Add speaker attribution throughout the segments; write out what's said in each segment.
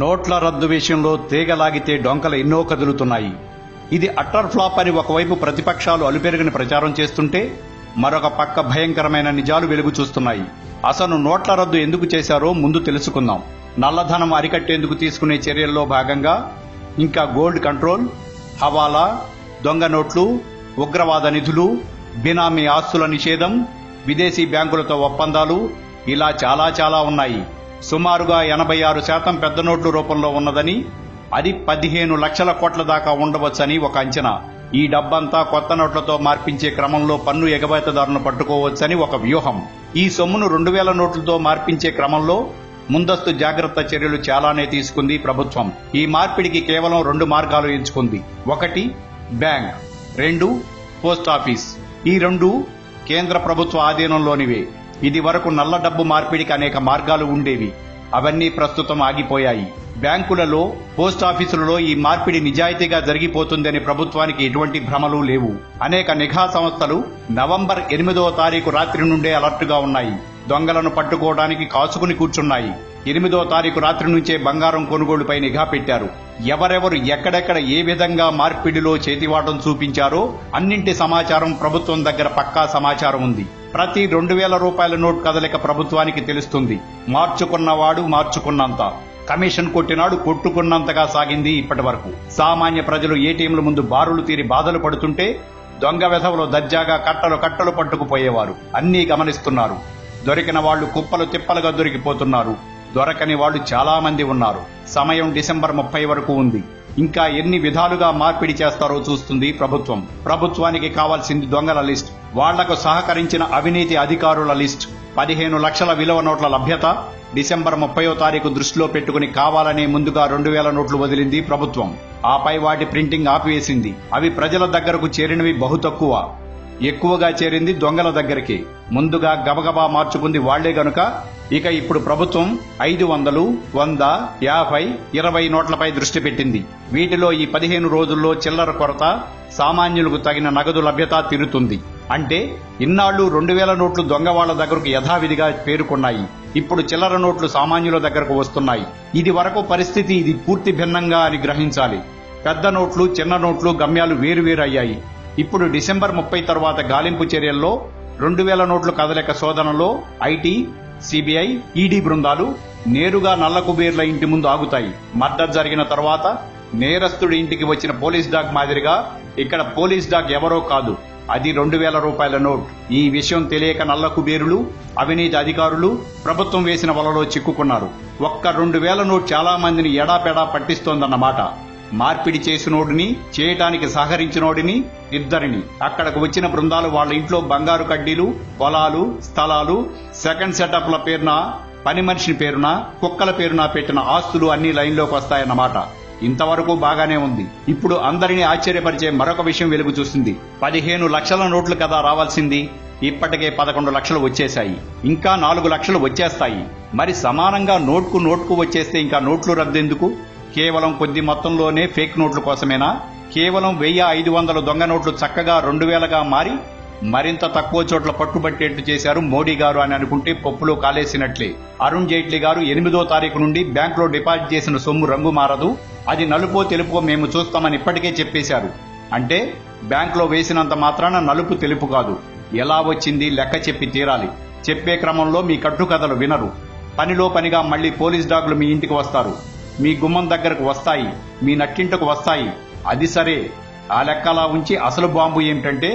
Speaker 1: నోట్ల రద్దు విషయంలో తీగలాగితే డొంకలు ఎన్నో కదులుతున్నాయి. ఇది అట్టర్ ఫ్లాప్ అని ఒకవైపు ప్రతిపక్షాలు అలుపెరుగని ప్రచారం చేస్తుంటే మరొక పక్క భయంకరమైన నిజాలు వెలుగు చూస్తున్నాయి. అసలు నోట్ల రద్దు ఎందుకు చేశారో ముందు తెలుసుకుందాం. నల్లధనం అరికట్టేందుకు తీసుకునే చర్యల్లో భాగంగా ఇంకా గోల్డ్ కంట్రోల్, హవాలా, దొంగ నోట్లు, ఉగ్రవాద నిధులు, బినామీ ఆస్తుల నిషేధం, విదేశీ బ్యాంకులతో ఒప్పందాలు, ఇలా చాలా ఉన్నాయి. సుమారుగా 86% పెద్ద నోట్ల రూపంలో ఉన్నదని, అది 15 లక్షల కోట్ల దాకా ఉండవచ్చని ఒక అంచనా. ఈ డబ్బంతా కొత్త నోట్లతో మార్పించే క్రమంలో పన్ను ఎగవేతదారులను పట్టుకోవచ్చని ఒక వ్యూహం. ఈ సొమ్మును 2000 నోట్లతో మార్పించే క్రమంలో ముందస్తు జాగ్రత్త చర్యలు చాలానే తీసుకుంది ప్రభుత్వం. ఈ మార్పిడికి కేవలం 2 మార్గాలు ఎంచుకుంది. 1 బ్యాంక్, 2 పోస్టాఫీస్. ఈ 2 కేంద్ర ప్రభుత్వ ఆధీనంలోనివే. ఇది వరకు నల్ల డబ్బు మార్పిడికి అనేక మార్గాలు ఉండేవి. అవన్నీ ప్రస్తుతం ఆగిపోయాయి. బ్యాంకులలో, పోస్టాఫీసులలో ఈ మార్పిడి నిజాయితీగా జరిగిపోతుందని ప్రభుత్వానికి ఎటువంటి భ్రమలు లేవు. అనేక నిఘా సంస్థలు నవంబర్ 8వ తారీఖు రాత్రి నుండే అలర్టుగా ఉన్నాయి. దొంగలను పట్టుకోవడానికి కాచుకుని కూర్చున్నాయి. 8వ తారీఖు రాత్రి నుంచే బంగారం కొనుగోలుపై నిఘా పెట్టారు. ఎవరెవరు ఎక్కడెక్కడ ఏ విధంగా మార్పిడిలో చేతివాటం చూపించారో అన్నింటి సమాచారం ప్రభుత్వం దగ్గర పక్కా సమాచారం ఉంది. ప్రతి 2000 రూపాయల నోట్ కదలిక ప్రభుత్వానికి తెలుస్తుంది. మార్చుకున్నవాడు మార్చుకున్నంత, కమిషన్ కొట్టినాడు కొట్టుకున్నంతగా సాగింది ఇప్పటి వరకు. సామాన్య ప్రజలు ఏటీఎంల ముందు బారులు తీరి బాధలు పడుతుంటే దొంగ వెధవలు దర్జాగా కట్టలు పట్టుకుపోయేవారు. అన్నీ గమనిస్తున్నారు. దొరికిన వాళ్లు కుప్పలు తిప్పలుగా దొరికిపోతున్నారు. దొరకని వాళ్లు చాలా మంది ఉన్నారు. సమయం డిసెంబర్ 30 వరకు ఉంది. ఇంకా ఎన్ని విధాలుగా మార్పిడి చేస్తారో చూస్తుంది ప్రభుత్వం. ప్రభుత్వానికి కావాల్సింది దొంగల లిస్ట్, వాళ్లకు సహకరించిన అవినీతి అధికారుల లిస్ట్. 15 లక్షల విలువ నోట్ల లభ్యత డిసెంబర్ 30వ తారీఖు దృష్టిలో పెట్టుకుని కావాలనే ముందుగా 2000 నోట్లు వదిలింది ప్రభుత్వం. ఆపై వాటి ప్రింటింగ్ ఆపివేసింది. అవి ప్రజల దగ్గరకు చేరినవి బహు తక్కువ. ఎక్కువగా చేరింది దొంగల దగ్గరికి. ముందుగా గబగబా మార్చుకుంది వాళ్లే గనుక ఇక ఇప్పుడు ప్రభుత్వం 500, 100, 50, 20 నోట్లపై దృష్టి పెట్టింది. వీటిలో ఈ 15 రోజుల్లో చిల్లర కొరత, సామాన్యులకు తగిన నగదు లభ్యత తీరుతుంది. అంటే ఇన్నాళ్లు 2000 నోట్లు దొంగ వాళ్ల దగ్గరకు యథావిధిగా పేరుకున్నాయి. ఇప్పుడు చిల్లర నోట్లు సామాన్యుల దగ్గరకు వస్తున్నాయి. ఇది వరకు పరిస్థితి ఇది పూర్తి భిన్నంగా అని గ్రహించాలి. పెద్ద నోట్లు, చిన్న నోట్లు గమ్యాలు వేరువేరు అయ్యాయి. ఇప్పుడు డిసెంబర్ 30 తర్వాత గాలింపు చర్యల్లో 2000 నోట్లు కదలిక శోధనలో ఐటీ, సిబిఐ, ఈడీ బృందాలు నేరుగా నల్ల కుబేర్ల ఇంటి ముందు ఆగుతాయి. మర్డర్ జరిగిన తర్వాత నేరస్తుడి ఇంటికి వచ్చిన పోలీస్ డాగ్ మాదిరిగా ఇక్కడ పోలీస్ డాగ్ ఎవరో కాదు, అది 2000 రూపాయల నోట్. ఈ విషయం తెలియక నల్ల కుబేరులు, అవినీతి అధికారులు ప్రభుత్వం వేసిన వలలో చిక్కుకున్నారు. ఒక్క 2000 నోట్ చాలా మందిని ఎడాపెడా పట్టిస్తోందన్నమాట. మార్పిడి చేసినోడిని, చేయటానికి సహకరించినోడిని, ఇద్దరిని. అక్కడకు వచ్చిన బృందాలు వాళ్ల ఇంట్లో బంగారు కడ్డీలు, పొలాలు, స్థలాలు, సెకండ్ సెటప్ల పేరున, పని మనిషి పేరున, కుక్కల పేరున పెట్టిన ఆస్తులు అన్ని లైన్లోకి వస్తాయన్నమాట. ఇంతవరకు బాగానే ఉంది. ఇప్పుడు అందరినీ ఆశ్చర్యపరిచే మరొక విషయం వెలుగు చూసింది. 15 లక్షల నోట్లు కదా రావాల్సింది, ఇప్పటికే 11 లక్షలు వచ్చేశాయి. ఇంకా 4 లక్షలు వచ్చేస్తాయి. మరి సమానంగా నోట్కు వచ్చేస్తే ఇంకా నోట్లు రద్దెందుకు? కేవలం కొద్ది మొత్తంలోనే ఫేక్ నోట్ల కోసమేనా? కేవలం 1500 దొంగ నోట్లు చక్కగా 2000గా మారి మరింత తక్కువ చోట్ల పట్టుబట్టేట్టు చేశారు మోడీ గారు అని అనుకుంటే పప్పులో కాలేసినట్లే. అరుణ్ జైట్లీ గారు 8వ తారీఖు నుండి బ్యాంకులో డిపాజిట్ చేసిన సొమ్ము రంగు మారదు, అది నలుపో తెలుపో మేము చూస్తామని ఇప్పటికే చెప్పేశారు. అంటే బ్యాంకులో వేసినంత మాత్రాన నలుపు తెలుపు కాదు. ఎలా వచ్చింది లెక్క చెప్పి తీరాలి. చెప్పే క్రమంలో మీ కట్టుకథలు వినరు. పనిలో పనిగా మళ్లీ పోలీస్ డాగులు మీ ఇంటికి వస్తారు, మీ గుమ్మం దగ్గరకు వస్తాయి, మీ నట్టింటకు వస్తాయి. అది సరే, ఆ లెక్కలా ఉంచి అసలు బాంబు ఏమిటంటే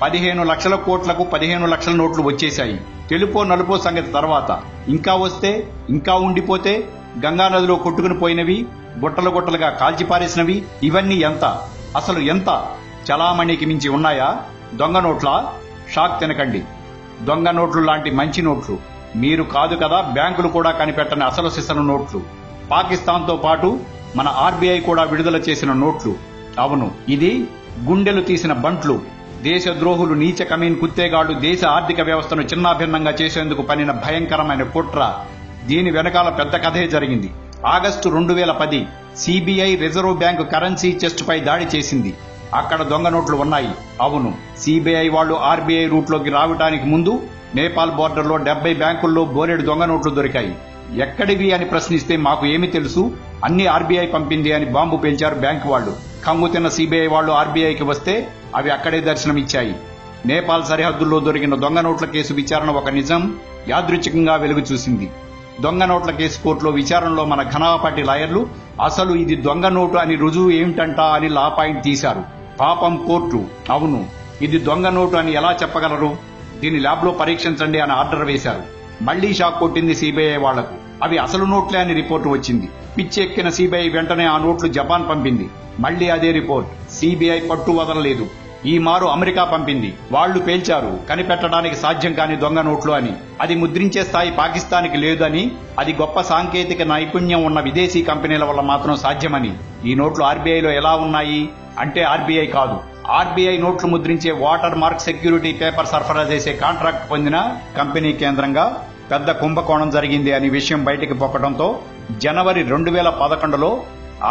Speaker 1: 15 లక్షల కోట్లకు 15 లక్షల నోట్లు వచ్చేశాయి. తెలుపో నలుపో సంగతి తర్వాత. ఇంకా వస్తే, ఇంకా ఉండిపోతే, గంగానదిలో కొట్టుకుని పోయినవి, గుట్టలుగా కాల్చిపారేసినవి, ఇవన్నీ ఎంత? అసలు ఎంత? చలామణికి మించి ఉన్నాయా దొంగ నోట్లా? షాక్ తినకండి. దొంగ నోట్లు లాంటి మంచి నోట్లు మీరు కాదు కదా, బ్యాంకులు కూడా కనిపెట్టని అసలు సిసలు నోట్లు. పాకిస్తాన్తో పాటు మన ఆర్బీఐ కూడా విడుదల చేసిన నోట్లు. అవును, ఇది గుండెలు తీసిన బంట్లు. దేశద్రోహులు, నీచ కమీన్ కుత్తేగాళ్లు దేశ ఆర్థిక వ్యవస్థను చిన్నాభిన్నంగా చేసేందుకు పనిన భయంకరమైన కుట్ర. దీని వెనకాల పెద్ద కథే జరిగింది. August 2010 CBI reserve bank currency chest పై దాడి చేసింది. అక్కడ దొంగ నోట్లు ఉన్నాయి. అవును, సిబిఐ వాళ్లు ఆర్బీఐ రూట్లోకి రావడానికి ముందు నేపాల్ బోర్డర్లో 70 బ్యాంకుల్లో బోలెడు దొంగ నోట్లు దొరికాయి. ఎక్కడివి అని ప్రశ్నిస్తే మాకు ఏమి తెలుసు, అన్ని ఆర్బీఐ పంపింది అని బాంబు పేల్చారు బ్యాంకు వాళ్లు. కంగు తిన్న సిబిఐ వాళ్లు ఆర్బీఐకి వస్తే అవి అక్కడే దర్శనమిచ్చాయి. నేపాల్ సరిహద్దుల్లో దొరికిన దొంగ నోట్ల కేసు విచారణ ఒక నిజం యాదృచ్ఛికంగా వెలుగు చూసింది. దొంగ నోట్ల కేసు కోర్టులో విచారణలో మన ఘనాపాటి లాయర్లు అసలు ఇది దొంగ నోటు అని రుజువు ఏమిటంట అని లా పాయింట్ తీశారు. పాపం కోర్టు, అవును ఇది దొంగ నోటు అని ఎలా చెప్పగలరు, దీన్ని ల్యాబ్ లో పరీక్షించండి అని ఆర్డర్ వేశారు. మళ్లీ షాక్ కొట్టింది సిబిఐ వాళ్లకు. అవి అసలు నోట్లే అని రిపోర్టు వచ్చింది. పిచ్చెక్కిన సిబిఐ వెంటనే ఆ నోట్లు జపాన్ పంపింది. మళ్లీ అదే రిపోర్ట్. సిబిఐ పట్టు వదలలేదు. ఈ మారు అమెరికా పంపింది. వాళ్లు పేల్చారు కనిపెట్టడానికి సాధ్యం కాని దొంగ నోట్లు అని. అది ముద్రించే స్థాయి పాకిస్తాన్కి లేదని, అది గొప్ప సాంకేతిక నైపుణ్యం ఉన్న విదేశీ కంపెనీల వల్ల మాత్రం సాధ్యమని. ఈ నోట్లు ఆర్బీఐలో ఎలా ఉన్నాయి అంటే ఆర్బీఐ కాదు, ఆర్బీఐ నోట్లు ముద్రించే వాటర్ మార్క్ సెక్యూరిటీ పేపర్ సరఫరా చేసే కాంట్రాక్ట్ పొందిన కంపెనీ కేంద్రంగా పెద్ద కుంభకోణం జరిగింది అని విషయం బయటికి పొక్కడంతో జనవరి 2011లో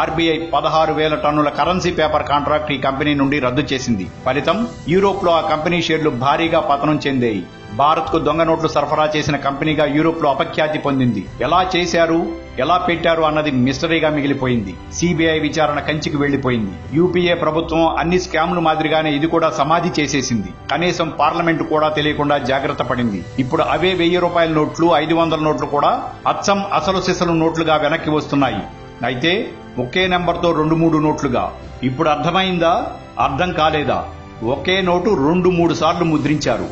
Speaker 1: ఆర్బీఐ 16,000 టన్నుల కరెన్సీ పేపర్ కాంట్రాక్ట్ ఈ కంపెనీ నుండి రద్దు చేసింది. ఫలితం యూరోప్ లో ఆ కంపెనీ షేర్లు భారీగా పతనం చెందాయి. భారత్ కు దొంగ నోట్లు సరఫరా చేసిన కంపెనీగా యూరోప్ లో అపఖ్యాతి పొందింది. ఎలా చేశారు, ఎలా పెట్టారు అన్నది మిస్టరీగా మిగిలిపోయింది. సిబిఐ విచారణ కంచికి వెళ్లిపోయింది. యూపీఏ ప్రభుత్వం అన్ని స్కామ్లు మాదిరిగానే ఇది కూడా సమాధి చేసేసింది. కనీసం పార్లమెంటు కూడా తెలియకుండా జాగ్రత్త పడింది. ఇప్పుడు అవే 1000 రూపాయల నోట్లు, 500 నోట్లు కూడా అచ్చం అసలు సిసలు నోట్లుగా వెనక్కి వస్తున్నాయి. అయితే ఒకే నెంబర్తో 2-3 నోట్లుగా. ఇప్పుడు అర్థమైందా, అర్థం కాలేదా? ఒకే నోటు 2-3 సార్లు ముద్రించారు.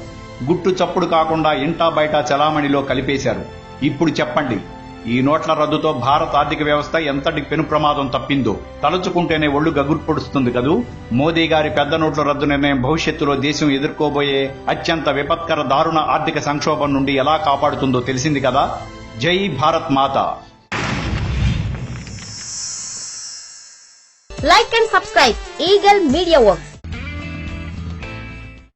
Speaker 1: గుట్టు చప్పుడు కాకుండా ఇంటా బయట చలామణిలో కలిపేశారు. ఇప్పుడు చెప్పండి, ఈ నోట్ల రద్దుతో భారత ఆర్థిక వ్యవస్థ ఎంతటి పెను ప్రమాదం తప్పిందో తలుచుకుంటేనే ఒళ్లు గగుర్పొడుస్తుంది కదూ. మోదీ గారి పెద్ద నోట్ల రద్దు నిర్ణయం భవిష్యత్తులో దేశం ఎదుర్కోబోయే అత్యంత విపత్కర దారుణ ఆర్థిక సంక్షోభం నుండి ఎలా కాపాడుతుందో తెలిసింది కదా. జై భారత్ మాత.
Speaker 2: Like and subscribe Eagle Media Works.